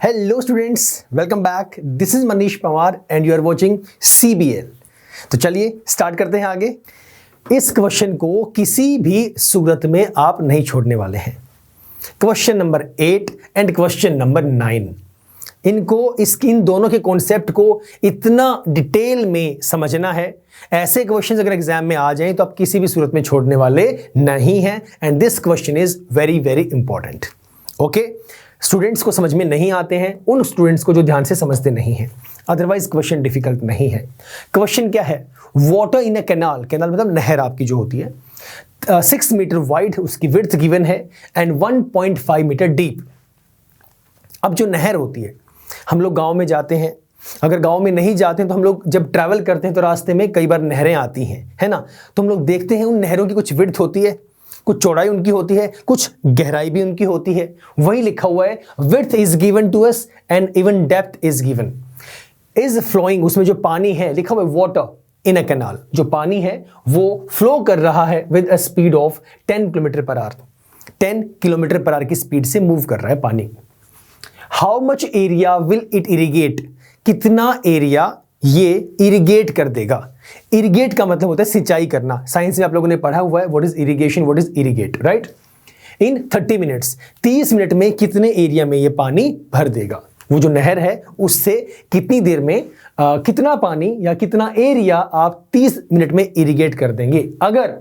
Hello students, welcome back. This is Manish Pawar and you are watching CBL। तो चलिए start करते हैं आगे। इस क्वेश्चन को किसी भी सूरत में आप नहीं छोड़ने वाले हैं। Question number 8 and question number 9, इन दोनों के कॉन्सेप्ट को इतना डिटेल में समझना है। ऐसे क्वेश्चंस अगर एग्जाम में आ जाएं तो आप किसी भी सूरत में छोड़ने वाले नहीं हैं। And this question is very very important. Okay, students को समझ में नहीं आते हैं, उन स्टूडेंट्स को जो ध्यान से समझते नहीं हैं, अदरवाइज क्वेश्चन डिफिकल्ट नहीं है। क्वेश्चन क्या है? Water in a canal, canal मतलब नहर आपकी जो होती है, 6 मीटर वाइड उसकी विड्थ गिवन है एंड 1.5 मीटर डीप। अब जो नहर होती है, हम लोग गांव में जाते हैं, अगर गांव में नहीं जाते हैं तो हम लोग जब ट्रैवल करते हैं तो रास्ते में कई बार नहरें आती हैं, है ना। तो हम लोग देखते हैं उन नहरों की कुछ विड्थ होती है, कुछ चौड़ाई उनकी होती है, कुछ गहराई भी उनकी होती है। वही लिखा हुआ है width is given to us and even depth is given. Is flowing, उसमें जो पानी है लिखा हुआ है वाटर इन अ कैनाल, जो पानी है वो फ्लो कर रहा है with a speed of 10 kilometre per our. 10 kilometre per our की स्पीड से मूव कर रहा है पानी। How much area will it irrigate, कितना एरिया ये इरिगेट कर देगा। इरिगेट का मतलब होता है सिंचाई करना। साइंस में आप लोगों ने पढ़ा हुआ है what is irrigation, what is irrigate, right. In 30 minutes, 30 minute में कितने एरिया में ये पानी भर देगा। वो जो नहर है उससे कितनी देर में कितना पानी या कितना एरिया आप 30 मिनट में इरिगेट कर देंगे। अगर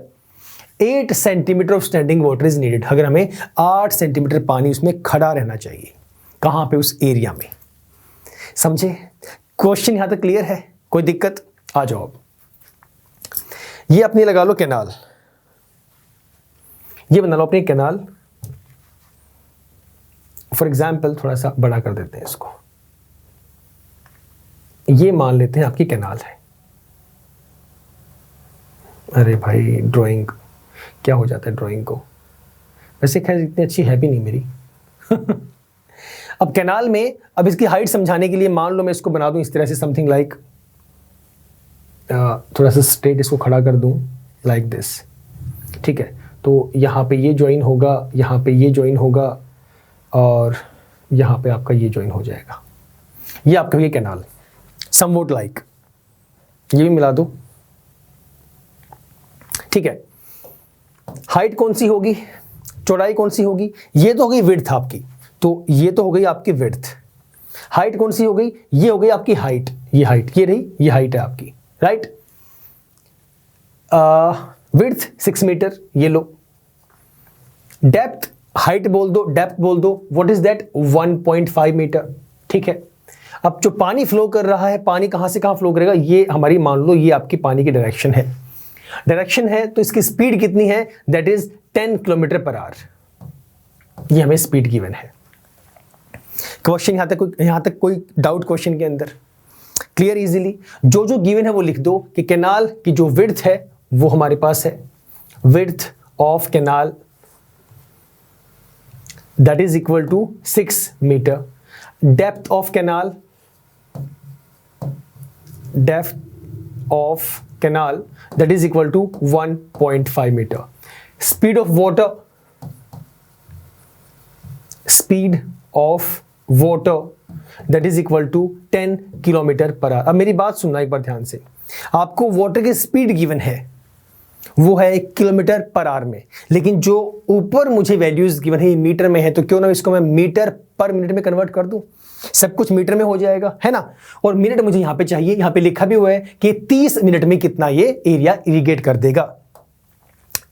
8 centimetre of standing water is needed, अगर हमें 8 सेंटीमीटर पानी उसमें खड़ा रहना चाहिए, कहां पे? उस एरिया में। समझे? क्वेश्चन यहां तक क्लियर है? कोई दिक्कत? आ जाओ। ये अपनी लगा लो कैनाल, ये बना लो अपनी कैनाल। फॉर एग्जाम्पल थोड़ा सा बड़ा कर देते हैं इसको। ये मान लेते हैं आपकी कैनाल है। अरे भाई ड्राइंग क्या हो जाता है ड्राइंग को, वैसे खैर इतनी अच्छी है भी नहीं मेरी। अब कैनाल में, अब इसकी हाइट समझाने के लिए मान लो मैं इसको बना दूं इस तरह से, समथिंग लाइक थोड़ा सा स्ट्रेट इसको खड़ा कर दूं लाइक दिस, ठीक है। तो यहाँ पे ये ज्वाइन होगा, यहाँ पे ये ज्वाइन होगा और यहाँ पे आपका ये ज्वाइन हो जाएगा। ये आपका ये कैनाल समवॉट लाइक, ये भी मिला दो, ठीक है। हाइट कौन सी होगी, चौड़ाई कौन सी होगी? ये तो हो गई विड्थ आपकी, तो ये तो हो गई आपकी विड्थ। हाइट कौन सी हो गई? ये हो गई आपकी हाइट, ये हाइट, ये रही, ये हाइट है आपकी, राइट। विड्थ 6 मीटर, ये लो। डेप्थ, हाइट बोल दो, डेप्थ बोल दो, व्हाट इज दैट? 1.5 मीटर, ठीक है। अब जो पानी फ्लो कर रहा है, पानी कहां से कहां फ्लो करेगा? ये हमारी, मान लो ये आपकी पानी की डायरेक्शन है, डायरेक्शन है, तो इसकी स्पीड कितनी है? That is 10 kilometre per our. ये हमें स्पीड गिवन है। क्वेश्चन यहां तक कोई डाउट क्वेश्चन के अंदर? Clear easily? जो जो गिवन है वो लिख दो कि कैनाल की जो विड्थ है वो हमारे पास है, width of canal that is equal to 6 metre. Depth of canal, depth of canal that is equal to 1.5 metre. Speed of water, speed of water that is equal to 10 kilometre per hour. अब मेरी बात सुनना एक बार ध्यान से। आपको water की speed given है वो है 1 किलोमीटर पर आवर में, लेकिन जो ऊपर मुझे वैल्यूज गिवन है ये मीटर में है, तो क्यों ना इसको मैं मीटर पर मिनट में कन्वर्ट कर दूं, सब कुछ मीटर में हो जाएगा, है ना। और मिनट मुझे यहां पे चाहिए, यहां पे लिखा भी हुआ है कि 30 मिनट में कितना ये एरिया इरिगेट कर देगा।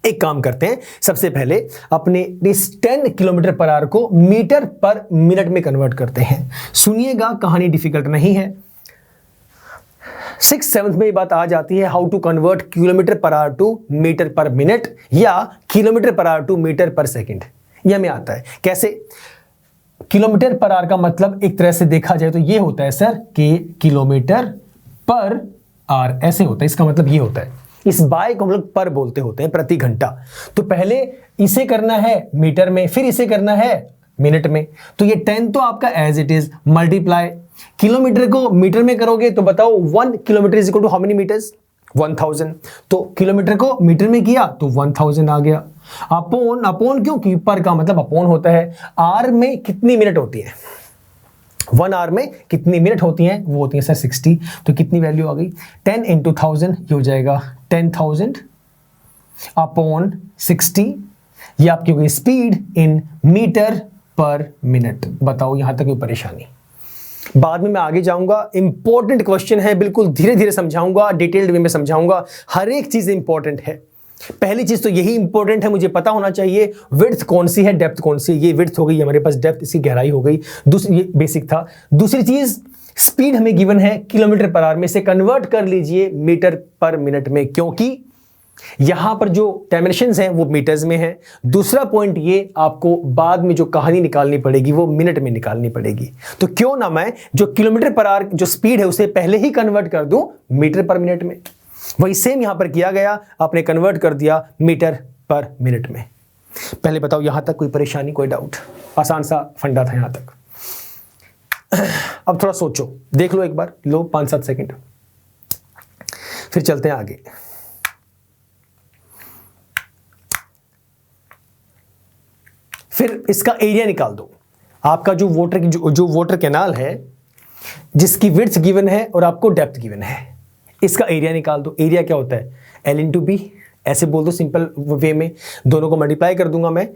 एक काम करते हैं, सबसे पहले अपने इस 10 किलोमीटर पर आवर को मीटर पर मिनट में कन्वर्ट करते हैं। सुनिएगा, कहानी डिफिकल्ट नहीं है। 6th 7th में ये बात आ जाती है, how to convert kilometre per hour to metre per minute या kilometre per hour to metre per second. यह हमें आता है कैसे? किलोमीटर पर आवर का मतलब एक तरह से देखा जाए तो ये होता है सर कि किलोमीटर पर आवर, ऐसे होता है, इसका मतलब ये होता है। इस बाय को हम लोग पर बोलते होते हैं, प्रति घंटा। तो पहले इसे करना है मीटर में, फिर इसे करना है मिनट में। तो ये 10 तो आपका as it is multiply, kilometre को मीटर में करोगे तो बताओ 1 kilometre is equal to how many metres? 1000। तो किलोमीटर को मीटर में किया तो 1000 आ गया। अपोन, अपोन क्यों? कि पर का मतलब अपोन होता है। आर में कितनी मिनट होती है? 1 आवर में कितनी मिनट होती हैं, वो होती हैं सर 60। तो कितनी वैल्यू आ गई, 10 × 1000, ये हो जाएगा 10,000 अपॉन 60। ये आपकी हो गई speed in metre per minute. बताओ यहां तक कोई परेशानी? बाद में मैं आगे जाऊंगा, इंपॉर्टेंट क्वेश्चन है, बिल्कुल धीरे धीरे समझाऊंगा, डिटेल्ड वे में समझाऊंगा, हर एक चीज इंपॉर्टेंट है। पहली चीज तो यही इंपॉर्टेंट है, मुझे पता होना चाहिए विड्थ कौन सी है, डेप्थ कौन सी है। ये विड्थ हो गई हमारे पास, डेप्थ इसकी गहराई हो गई। दूसरी, ये बेसिक था। दूसरी चीज, स्पीड हमें गिवन है किलोमीटर पर आवर में, से कन्वर्ट कर लीजिए मीटर पर मिनट में, क्योंकि यहां पर जो डायमेंशंस हैं वो मीटर्स में है। दूसरा पॉइंट, ये आपको बाद में जो कहानी निकालनी पड़ेगी वो मिनट में निकालनी पड़ेगी। तो क्यों ना मैं जो किलोमीटर पर आवर जो स्पीड है उसे पहले ही कन्वर्ट कर दूं मीटर पर मिनट में। वही सेम यहां पर किया गया, आपने कन्वर्ट कर दिया मीटर पर मिनट में। पहले बताओ यहां तक कोई परेशानी, कोई डाउट? आसान सा फंडा था यहां तक। अब थोड़ा सोचो, देख लो एक बार, लो 5-7 सेकेंड, फिर चलते हैं आगे। फिर इसका एरिया निकाल दो। आपका जो वाटर कैनाल है जिसकी विड्थ गिवन है और आपको डेप्थ गिवन है, इसका एरिया निकाल दो। एरिया क्या होता है, L/B, ऐसे बोल दो सिंपल वे में, दोनों को मल्टीप्लाई कर दूंगा मैं,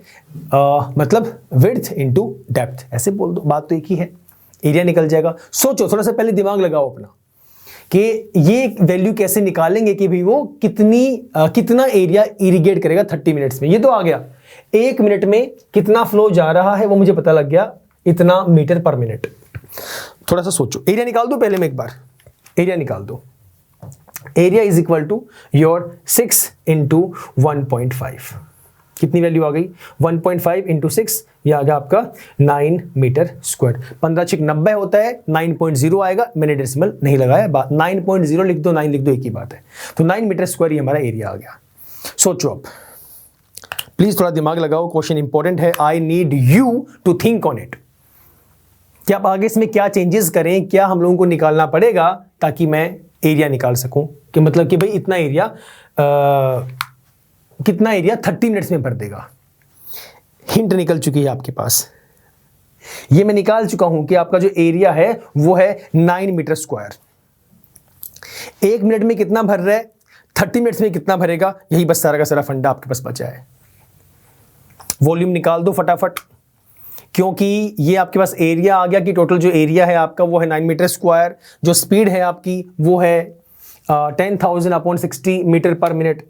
मतलब विड्थ इंटू डेप्थ, ऐसे बोल दो, बात तो एक ही है, एरिया निकल जाएगा। सोचो, थोड़ा सा पहले दिमाग लगाओ अपना कि ये वैल्यू कैसे निकालेंगे कि भाई वो कितना एरिया इरिगेट करेगा 30 मिनट्स में। ये तो आ गया, 1 मिनट में कितना फ्लो जा रहा है वो मुझे पता लग गया, इतना मीटर पर मिनट। थोड़ा सा सोचो, एरिया निकाल दो पहले मैं एक बार, एरिया निकाल दो। Area is equal to your 6 × 1.5। कितनी वैल्यू आ गई, 1.5 × 6, यह आ गया आपका 9 मीटर स्क्वायर। 15×6 90 होता है, 9.0 आएगा, मैंने डेसिमल नहीं लगाया, 9.0 लिख दो, 9 लिख दो, एक ही बात है। तो 9 मीटर स्क्वायर ये हमारा एरिया आ गया। सोचो अब, प्लीज थोड़ा दिमाग लगाओ, क्वेश्चन इंपॉर्टेंट है, I need you to think on it. कि आप आगे इसमें क्या चेंजेस करें, क्या हम लोगों को निकालना पड़ेगा ताकि मैं एरिया निकाल सकूं, कि मतलब कि भाई इतना एरिया कितना एरिया 30 मिनट्स में भर देगा। हिंट निकल चुकी है आपके पास, ये मैं निकाल चुका हूं कि आपका जो एरिया है वो है 9 मीटर स्क्वायर। 1 मिनट में कितना भर रहा है, 30 मिनट्स में कितना भरेगा, यही बस सारा का सारा फंडा आपके पास बचा है। वॉल्यूम निकाल दो फटाफट, क्योंकि ये आपके पास एरिया आ गया कि टोटल जो एरिया है आपका वो है 9 मीटर स्क्वायर, जो स्पीड है आपकी वो है 10,000 अपॉन 60 मीटर पर मिनट।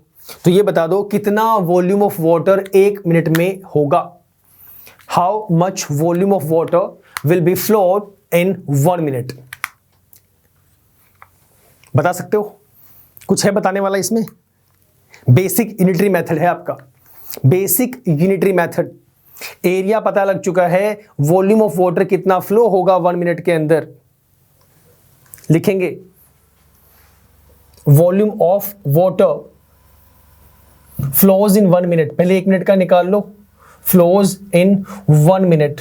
तो ये बता दो कितना वॉल्यूम ऑफ वाटर 1 मिनट में होगा। How much volume of water will be flowed in 1 minute. बता सकते हो? कुछ है बताने वाला इसमें? बेसिक यूनिटरी मेथड है आपका, बेसिक यूनिटरी मेथड। एरिया पता लग चुका है, वॉल्यूम ऑफ वाटर कितना फ्लो होगा 1 मिनट के अंदर। लिखेंगे volume of water flows in 1 minute. पहले 1 मिनट का निकाल लो, flows in 1 minute,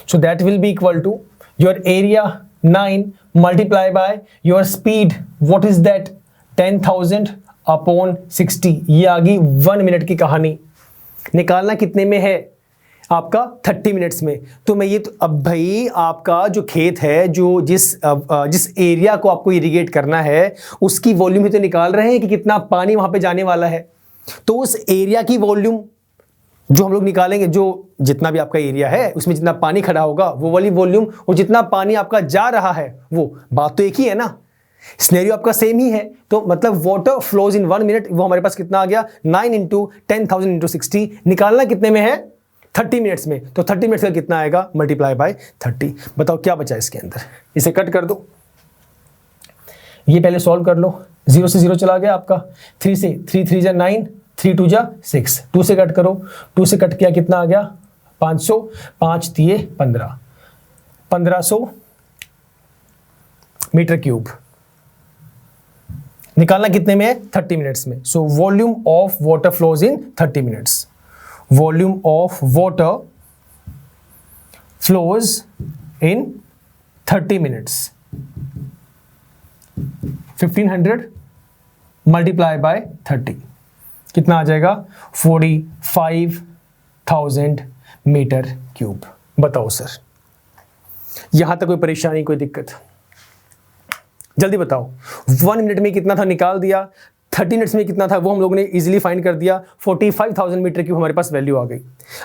so that will be equal to your area 9 multiply by your speed, what is that, 10,000 upon 60। ये आ गई 1 मिनट की कहानी। निकालना कितने में है आपका, 30 मिनट्स में। तो मैं ये तो अब भाई आपका जो खेत है, जो जिस एरिया को आपको इरिगेट करना है उसकी वॉल्यूम ही तो निकाल रहे हैं कि कितना पानी वहां पे जाने वाला है। तो उस एरिया की वॉल्यूम जो हम लोग निकालेंगे, जो जितना भी आपका एरिया है उसमें जितना पानी खड़ा होगा वो वाली वॉल्यूम, और जितना पानी आपका जा रहा है वो, बात तो एक ही है ना, सिनेरियो आपका सेम ही है। तो मतलब वाटर फ्लोज इन 1 मिनट, वो हमारे पास कितना आ गया, 9 × 10,000 × 60। निकालना कितने में है, 30 मिनट्स में। तो 30 मिनट्स का कितना आएगा, मल्टीप्लाई बाय 30। बताओ क्या बचा इसके अंदर, इसे कट कर दो, ये पहले सॉल्व कर लो। 0 से 0 चला गया आपका, 3 से 3 3 जा 9, 3 2 जा 6, 2 से कट करो, 2 से कट किया कितना आ गया, 500, 5 3 15, 1500 मीटर क्यूब। निकालना कितने में है, 30 मिनट्स में। So volume of water flows in 30 minutes, volume of water flows in 30 minutes, 1500 multiply by 30, कितना आ जाएगा, 45,000 मीटर क्यूब। बताओ सर, यहां तक कोई परेशानी, कोई दिक्कत? जल्दी बताओ। 1 मिनट में कितना था निकाल दिया, 30 मिनट्स में कितना था वो हम लोगों ने इजीली फाइंड कर दिया। 45,000 मीटर क्यूब हमारे पास वैल्यू आ गई।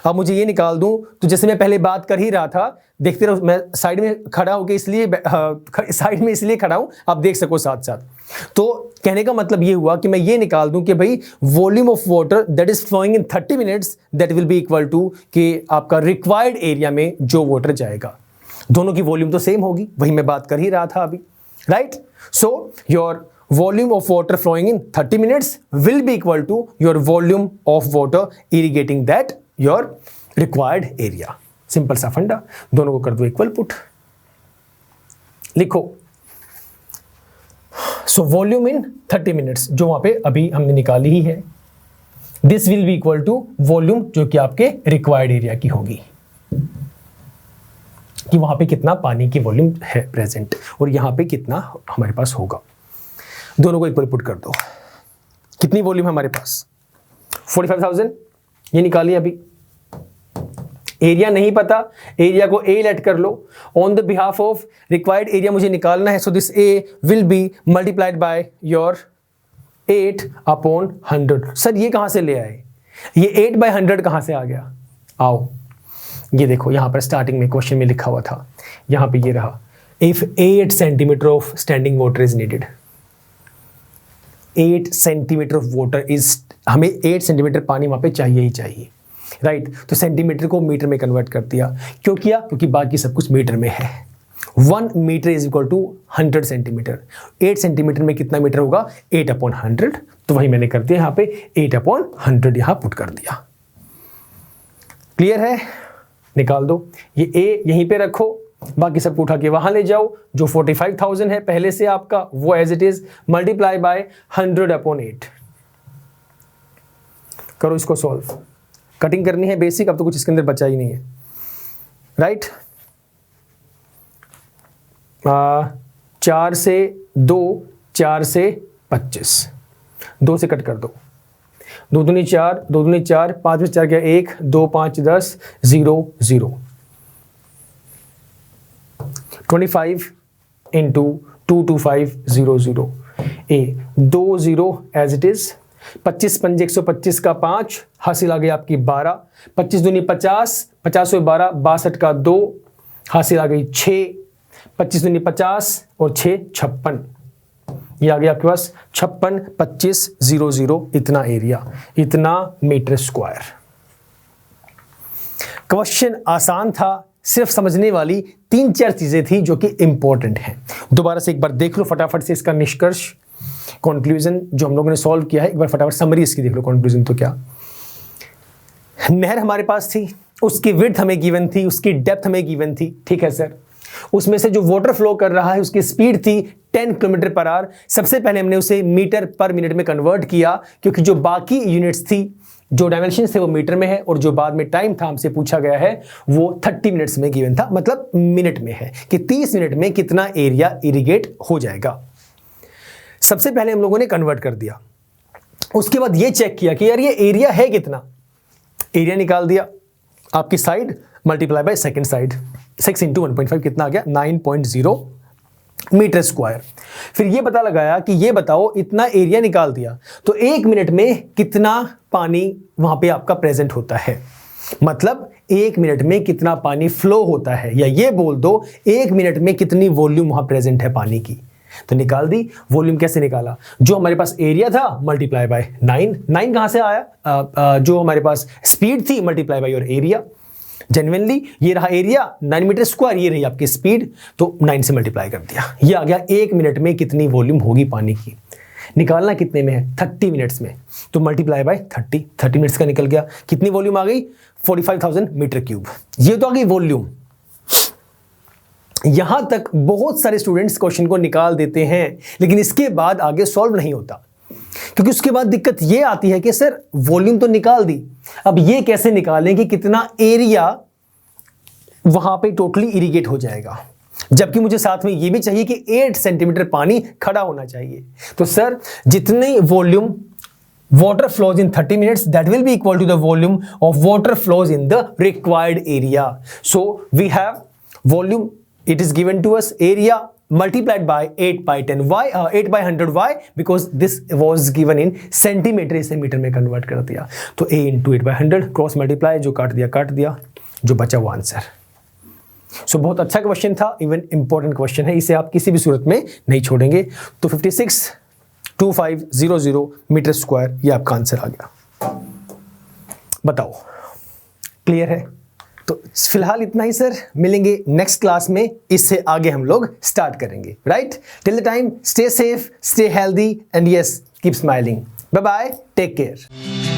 अब मुझे ये निकाल दूं तो जैसे मैं पहले बात कर ही रहा था, देखते रहो, मैं साइड में खड़ा होकर इसलिए साइड में इसलिए खड़ा हूं आप देख सको साथ साथ। तो कहने का मतलब ये हुआ कि मैं ये निकाल दूं कि भाई volume of water that is flowing in 30 minutes that will be equal to कि आपका रिक्वायर्ड एरिया में जो वाटर जाएगा, दोनों की वॉल्यूम तो सेम होगी, वही मैं बात कर ही रहा था अभी, right? So your volume of water flowing in 30 minutes will be equal to your volume of water irrigating that your required area. Simple सा फंडा, दोनों को कर दो इक्वल पुट, लिखो। सो वॉल्यूम इन 30 मिनट्स जो वहां पे अभी हमने निकाली ही है, this will be equal to volume जो कि आपके रिक्वायर्ड एरिया की होगी, कि वहां पे कितना पानी की वॉल्यूम है प्रेजेंट और यहां पे कितना हमारे पास होगा। दोनों को इक्वल पुट कर दो। कितनी वॉल्यूम है हमारे पास? 45,000, ये निकालिए अभी। एरिया नहीं पता, एरिया को ए लेट कर लो। On the behalf of required area मुझे निकालना है, so this A will be multiplied by your 8/100। Sir ये कहां से ले आए? ये 8/100 कहां से आ गया? आओ ये देखो, यहां पर स्टार्टिंग में क्वेश्चन में लिखा हुआ था, यहां पे ये रहा, if 8 centimetre of standing water is needed, 8 centimetre of water is, हमें 8 सेंटीमीटर पानी वहां पे चाहिए ही चाहिए, राइट? तो सेंटीमीटर को मीटर में कन्वर्ट कर दिया। क्यों किया? क्योंकि बाकी सब कुछ मीटर में है। 1 metre is equal to 100 centimetre. 8 centimetre में कितना मीटर होगा? 8/100। तो वही मैंने कर दिया यहाँ पे, 8/100 यहां पुट कर दिया। क्लियर है? निकाल दो। ये ए यहीं पे रखो, बाकी सब उठा के वहां ले जाओ। जो 45,000 है पहले से आपका, वो as it is multiply by 100/8। करो इसको सॉल्व। कटिंग करनी है बेसिक, अब तो कुछ इसके अंदर बचा ही नहीं है, राइट? 4 से 2, 4 से 25, 2 से कट कर दो। 2 दूनी 4, 2 दूनी 4, 5 में 4 गया 1, 2 5 10, 0 0। 25 इंटू 22500 ए 2 0 एज इट इज। 25 पंजे 125 का 5, हासिल आ गई आपकी 12। 25 दूनी 50, 50 में 12, 62 का 2, हासिल आ गई 6। 25 दूनी 50 और 6 56, ये आ गया आपके पास 56 25 00। इतना एरिया, इतना मीटर स्क्वायर। क्वेश्चन आसान था, सिर्फ समझने वाली 3-4 चीजें थी जो कि इंपॉर्टेंट हैं। दोबारा से एक बार देख लो फटाफट से इसका निष्कर्ष, कंक्लूजन जो हम लोगों ने सॉल्व किया है। एक बार फटाफट समरी इसकी देख लो। कंक्लूजन तो क्या, नहर हमारे पास थी, उसकी विड्थ हमें गिवन थी, उसकी डेप्थ हमें गिवन थी, ठीक है सर। उसमें से जो वाटर फ्लो कर रहा है उसकी स्पीड थी 10 किलोमीटर पर आवर। सबसे पहले हमने उसे मीटर पर मिनट में कन्वर्ट किया, क्योंकि जो बाकी यूनिट्स थी, जो डायमेंशन थे वो मीटर में है, और जो बाद में टाइम था हमसे पूछा गया है वो 30 मिनट्स में गिवन था, मतलब मिनट में है कि 30 मिनट में कितना एरिया इरिगेट हो जाएगा। सबसे पहले हम लोगों ने कन्वर्ट कर दिया। उसके बाद ये चेक किया कि यार ये एरिया है कितना। एरिया निकाल दिया, आपकी side multiply by second side, 6 × 1.5 कितना आ गया? 9.0 मीटर स्क्वायर। फिर ये पता लगाया कि ये बताओ, इतना एरिया निकाल दिया तो 1 मिनट में कितना पानी वहां पे आपका प्रेजेंट होता है, मतलब 1 मिनट में कितना पानी फ्लो होता है, या ये बोल दो 1 मिनट में कितनी वॉल्यूम वहां प्रेजेंट है पानी की। तो निकाल दी। वॉल्यूम कैसे निकाला? जो हमारे पास एरिया था मल्टीप्लाई बाय 9 कहां से आया? जो हमारे पास स्पीड थी multiply by your area. Genuinely ये रहा एरिया 9 मीटर स्क्वायर, ये रही आपकी स्पीड, तो 9 से मल्टीप्लाई कर दिया। ये आ गया 1 मिनट में कितनी वॉल्यूम होगी पानी की। निकालना कितने में है? 30 मिनट्स में, तो मल्टीप्लाई बाय 30 मिनट्स का निकल गया। कितनी वॉल्यूम आ गई? 45,000 मीटर क्यूब। ये तो आ गई वॉल्यूम। यहां तक बहुत सारे स्टूडेंट्स क्वेश्चन को निकाल देते हैं, लेकिन इसके बाद आगे सॉल्व नहीं होता, क्योंकि उसके बाद दिक्कत ये आती है कि सर वॉल्यूम तो निकाल दी, अब ये कैसे निकालें कि कितना एरिया वहां पे टोटली इरिगेट हो जाएगा, जबकि मुझे साथ में ये भी चाहिए कि 8 सेंटीमीटर पानी खड़ा होना चाहिए। तो सर जितनी volume water flows in 30 minutes, that will be equal to the volume of water flows in the required area. So we have volume It is given to us area multiplied by 8 by 10. Why 8 by 100? Why? Because this was given in centimetre, इसे metre में convert कर दिया. तो a into 8 by 100 cross multiply, जो काट दिया, जो बचा वो आंसर. सो बहुत अच्छा क्वेश्चन था, इवन इंपॉर्टेंट क्वेश्चन है, इसे आप किसी भी सूरत में नहीं छोड़ेंगे. तो 562500 मीटर स्क्वायर ये आपका आंसर आ गया. बताओ क्लियर है? तो फिलहाल इतना ही सर, मिलेंगे नेक्स्ट क्लास में, इससे आगे हम लोग स्टार्ट करेंगे. Right, till the time stay safe, stay healthy and yes keep smiling. Bye bye, take care.